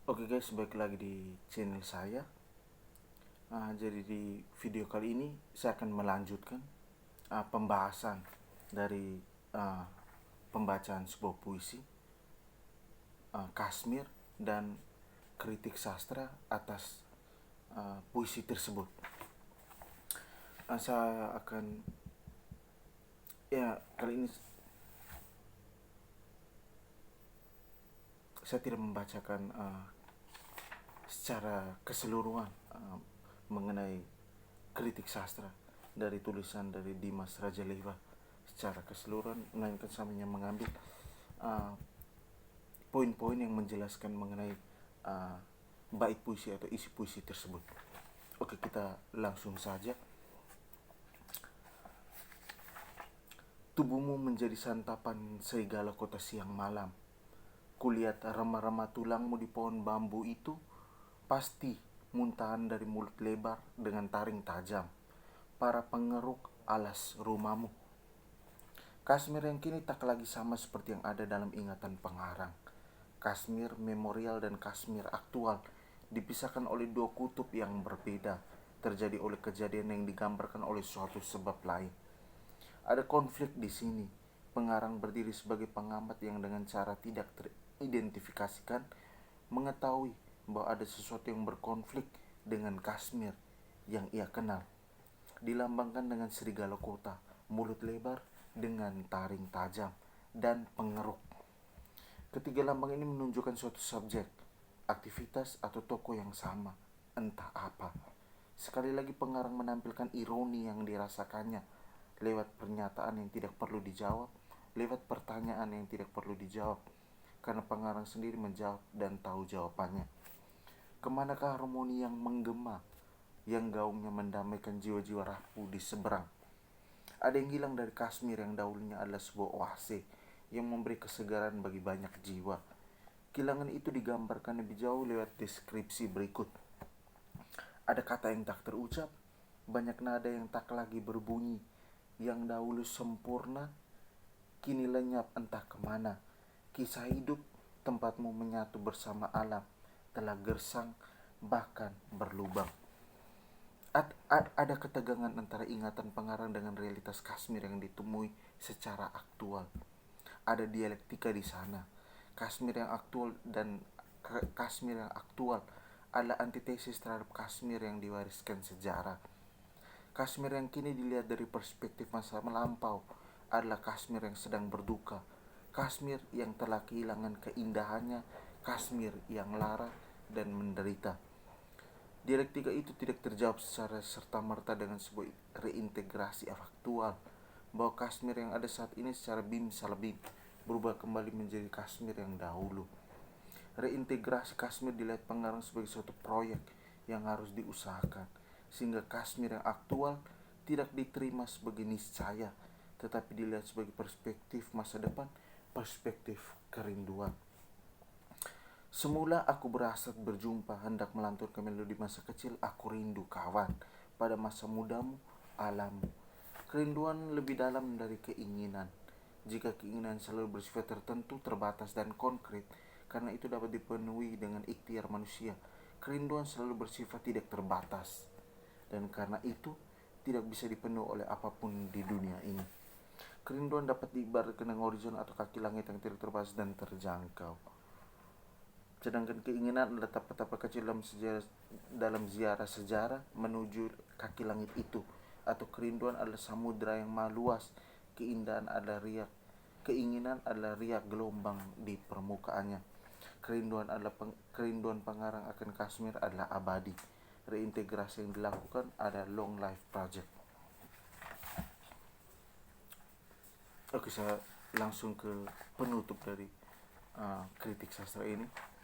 Oke guys, balik lagi di channel saya. Jadi di video kali ini saya akan melanjutkan pembahasan dari uh, pembacaan sebuah puisi Kashmir dan kritik sastra atas puisi tersebut. Saya akan kali ini saya tidak membacakan secara keseluruhan mengenai kritik sastra dari tulisan dari Dimas Rajalewa secara keseluruhan, melainkan saya hanya mengambil poin-poin yang menjelaskan mengenai bait puisi atau isi puisi tersebut. Oke, kita langsung saja. Tubuhmu menjadi santapan serigala kota siang malam. Kulihat remah-remah tulangmu di pohon bambu itu, pasti muntahan dari mulut lebar dengan taring tajam. Para pengeruk alas rumahmu. Kashmir yang kini tak lagi sama seperti yang ada dalam ingatan pengarang. Kashmir memorial dan Kashmir aktual dipisahkan oleh dua kutub yang berbeda, terjadi oleh kejadian yang digambarkan oleh suatu sebab lain. Ada konflik di sini. Pengarang berdiri sebagai pengamat yang dengan cara tidak teridentifikasikan mengetahui bahwa ada sesuatu yang berkonflik dengan Kashmir yang ia kenal. Dilambangkan dengan serigala kota, mulut lebar dengan taring tajam, dan pengeruk. Ketiga lambang ini menunjukkan suatu subjek, aktivitas atau tokoh yang sama, entah apa. Sekali lagi pengarang menampilkan ironi yang dirasakannya lewat pernyataan yang tidak perlu dijawab, lewat pertanyaan yang tidak perlu dijawab, karena pengarang sendiri menjawab dan tahu jawabannya. Kemanakah harmoni yang menggema, yang gaungnya mendamaikan jiwa-jiwa rapuh di seberang? Ada yang hilang dari Kashmir yang dahulunya adalah sebuah oase yang memberi kesegaran bagi banyak jiwa. Kehilangan itu digambarkan lebih jauh lewat deskripsi berikut. Ada kata yang tak terucap, banyak nada yang tak lagi berbunyi, yang dahulu sempurna, kini lenyap entah kemana. Kisah hidup, tempatmu menyatu bersama alam, telah gersang, bahkan berlubang. Ada ketegangan antara ingatan pengarang dengan realitas Kashmir yang ditemui secara aktual. Ada dialektika di sana. Kashmir yang aktual dan Kashmir yang aktual adalah antitesis terhadap Kashmir yang diwariskan sejarah. Kashmir yang kini dilihat dari perspektif masa melampau adalah Kashmir yang sedang berduka. Kashmir yang telah kehilangan keindahannya, Kashmir yang lara dan menderita. Dialektika itu tidak terjawab secara serta-merta dengan sebuah reintegrasi faktual bahwa Kashmir yang ada saat ini secara bim salabim berubah kembali menjadi Kashmir yang dahulu. Reintegrasi Kashmir dilihat pengarang sebagai suatu proyek yang harus diusahakan, sehingga Kashmir yang aktual tidak diterima sebagai niscaya, tetapi dilihat sebagai perspektif masa depan, perspektif kerinduan. Semula aku berhasrat berjumpa, hendak melanturkan melodi masa kecil. Aku rindu kawan, pada masa mudamu, alammu. Kerinduan lebih dalam dari keinginan. Jika keinginan selalu bersifat tertentu, terbatas dan konkret, karena itu dapat dipenuhi dengan ikhtiar manusia. Kerinduan selalu bersifat tidak terbatas, dan karena itu tidak bisa dipenuhi oleh apapun di dunia ini. Kerinduan dapat diibaratkan dengan horizon atau kaki langit yang tidak terbatas dan terjangkau. Sedangkan keinginan adalah tapak-tapak kecil dalam ziarah sejarah menuju kaki langit itu. Atau kerinduan adalah samudera yang maha luas, keindahan adalah riak, keinginan adalah riak gelombang di permukaannya. Kerinduan pengarang akan Kashmir adalah abadi. Reintegrasi yang dilakukan adalah long life project. Oke, saya langsung ke penutup dari kritik sastra ini.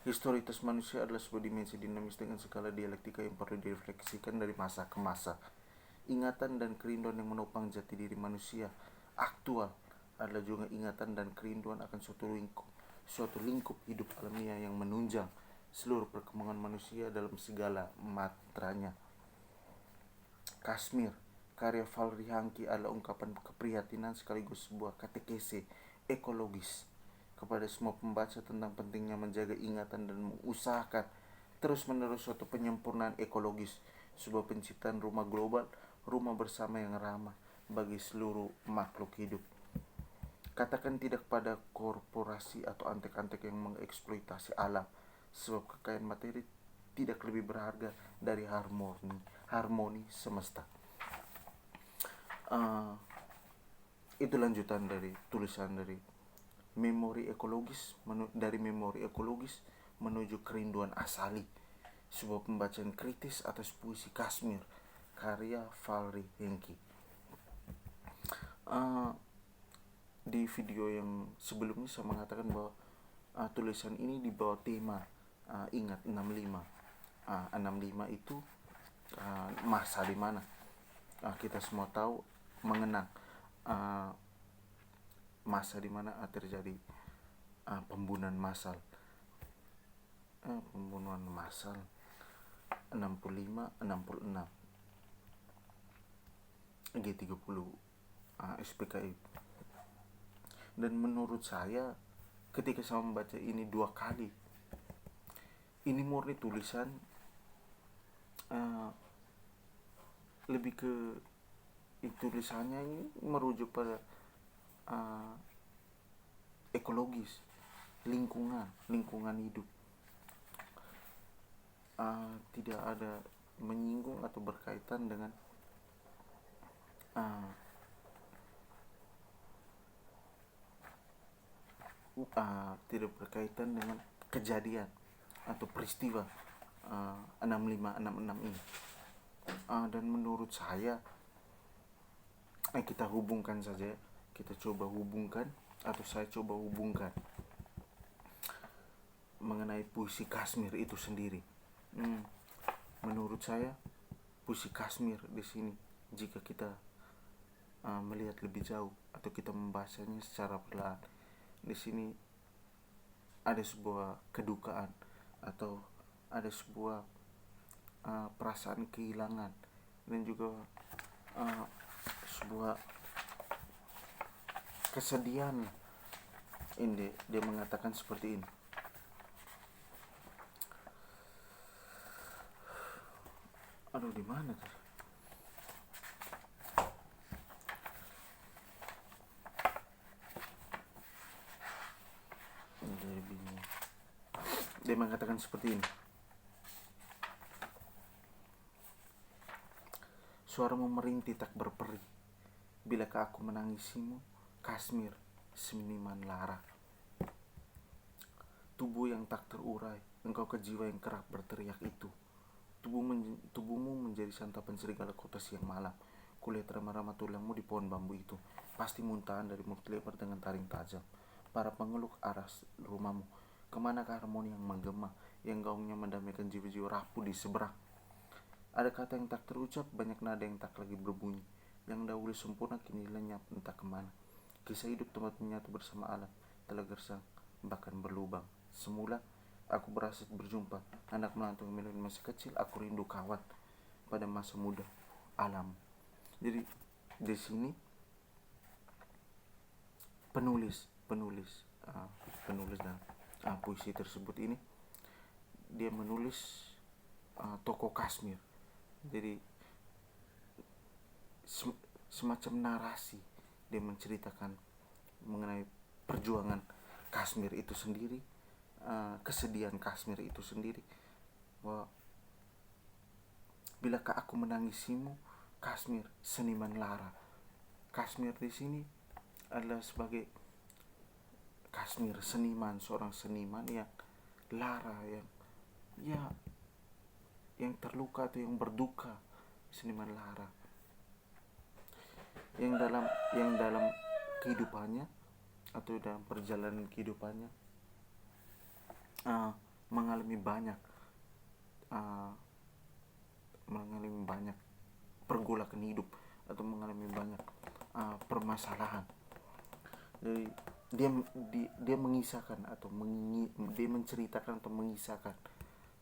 Historitas manusia adalah sebuah dimensi dinamis dengan skala dialektika yang perlu direfleksikan dari masa ke masa. Ingatan dan kerinduan yang menopang jati diri manusia aktual adalah juga ingatan dan kerinduan akan suatu lingkup hidup alamiah yang menunjang seluruh perkembangan manusia dalam segala matranya. Kashmir, karya Valri Hangki adalah ungkapan keprihatinan sekaligus sebuah katekese ekologis kepada semua pembaca tentang pentingnya menjaga ingatan dan mengusahakan terus-menerus suatu penyempurnaan ekologis, sebuah penciptaan rumah global, rumah bersama yang ramah bagi seluruh makhluk hidup. Katakan tidak pada korporasi atau antek-antek yang mengeksploitasi alam, sebab kekayaan materi tidak lebih berharga dari harmoni semesta. Itu lanjutan dari tulisan dari dari memori ekologis menuju kerinduan asali, sebuah pembacaan kritis atas puisi Kashmir karya Valery Henke. Di video yang sebelumnya saya mengatakan bahwa tulisan ini dibawa tema ingat 65. 65 itu masa di mana kita semua tahu mengenang masa di mana terjadi pembunuhan massal. Pembunuhan massal 65-66 G30 SPKI. Dan menurut saya ketika saya membaca ini 2 kali, ini murni tulisan lebih ke tulisannya ini merujuk pada ekologis, lingkungan hidup. Tidak ada menyinggung atau berkaitan dengan tidak berkaitan dengan kejadian atau peristiwa 65-66 ini. Dan menurut saya kita hubungkan saja, kita coba hubungkan atau saya coba hubungkan mengenai puisi Kashmir itu sendiri. Menurut saya puisi Kashmir di sini, jika kita melihat lebih jauh atau kita membacanya secara perlahan, di sini ada sebuah kedukaan atau ada sebuah perasaan kehilangan dan juga sebuah kesedihan. Ini dia mengatakan seperti ini. Aduh, di mana tuh? Dia mengatakan seperti ini. Suaramu merintih tak berperi, bilakah aku menangisimu, Kashmir, seniman lara. Tubuh yang tak terurai, engkau ke jiwa yang kerap berteriak itu. Tubuhmu menjadi santapan serigala kota siang malam. Kulihat rama-rama tulangmu di pohon bambu itu, pasti muntahan dari mulut lebar dengan taring tajam. Para pengeluk arah rumahmu, kemanakah harmoni yang menggema, yang gaungnya mendamaikan jiwa-jiwa rapuh di seberang. Ada kata yang tak terucap, banyak nada yang tak lagi berbunyi. Yang dahulu sempurna kini lenyap entah kemana. Kisah hidup tempat menyatu bersama alam telah gersang, bahkan berlubang. Semula aku berasa berjumpa anak melantung melodi masa kecil, aku rindu kawan pada masa muda alam. Jadi di sini penulis dan puisi tersebut ini dia menulis tokoh Kashmir. Jadi semacam narasi, dia menceritakan mengenai perjuangan Kashmir itu sendiri, kesedihan Kashmir itu sendiri, bahwa bilakah aku menangisimu, Kashmir, seniman lara. Kashmir di sini adalah sebagai Kashmir, seniman, seorang seniman yang lara, yang terluka atau yang berduka, seniman lara, yang dalam kehidupannya atau dalam perjalanan kehidupannya mengalami banyak pergolakan hidup atau mengalami banyak permasalahan. Jadi dia mengisahkan atau dia menceritakan atau mengisahkan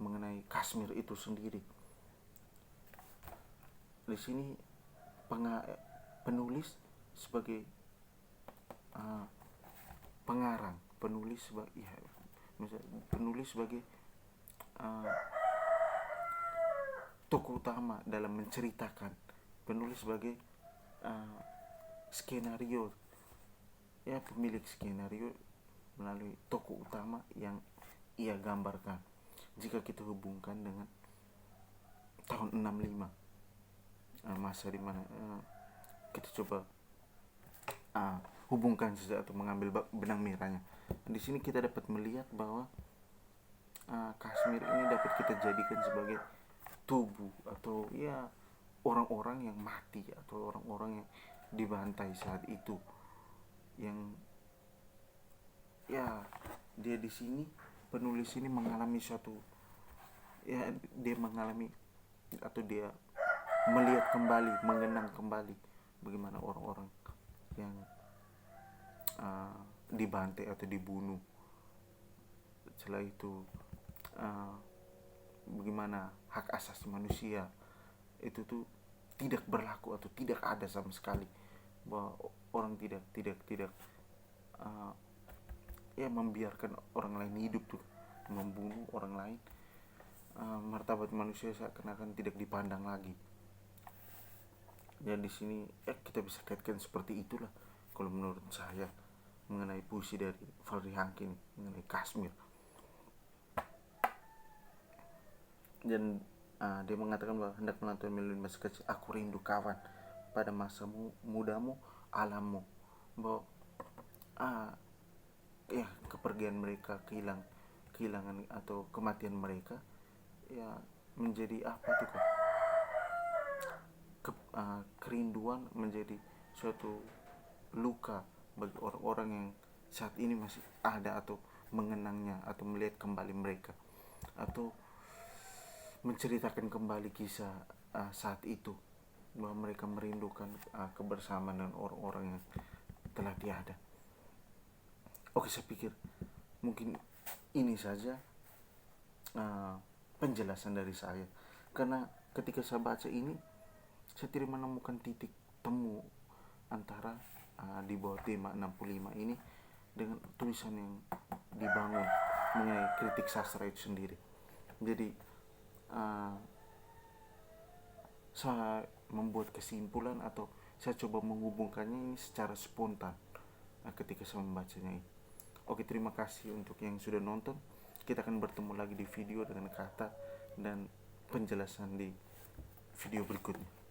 mengenai Kashmir itu sendiri. Di sini penulis sebagai pengarang penulis sebagai tokoh utama dalam menceritakan, penulis sebagai skenario, pemilik skenario melalui tokoh utama yang ia gambarkan. Jika kita hubungkan dengan tahun 65, masa dimana kita coba hubungkan saja atau mengambil benang merahnya. Di sini kita dapat melihat bahwa Kashmir ini dapat kita jadikan sebagai tubuh atau orang-orang yang mati atau orang-orang yang dibantai saat itu, yang dia di sini, penulis ini mengalami suatu dia mengalami atau dia melihat kembali, mengenang kembali bagaimana orang-orang yang dibantai atau dibunuh. Setelah itu bagaimana hak asasi manusia itu tuh tidak berlaku atau tidak ada sama sekali, bahwa orang tidak membiarkan orang lain hidup tuh, membunuh orang lain. Martabat manusia seakan-akan tidak dipandang lagi. Dan di sini kita bisa kaitkan seperti itulah kalau menurut saya mengenai puisi dari Fahri Hamzah mengenai Kashmir. Dan dia mengatakan bahwa hendak melantunkan melodi masa kecil, aku rindu kawan pada masa mudamu alammu, bahwa kepergian mereka, kehilangan atau kematian mereka menjadi apa tuh kok, kerinduan menjadi suatu luka bagi orang-orang yang saat ini masih ada atau mengenangnya atau melihat kembali mereka atau menceritakan kembali kisah saat itu, bahwa mereka merindukan kebersamaan dengan orang-orang yang telah tiada. Oke, saya pikir mungkin ini saja penjelasan dari saya, karena ketika saya baca ini saya tidak menemukan titik temu antara di bawah tema 65 ini dengan tulisan yang dibangun mengenai kritik sastra itu sendiri. Jadi saya membuat kesimpulan atau saya coba menghubungkannya ini secara spontan ketika saya membacanya ini. Oke, terima kasih untuk yang sudah nonton. Kita akan bertemu lagi di video dengan kata dan penjelasan di video berikutnya.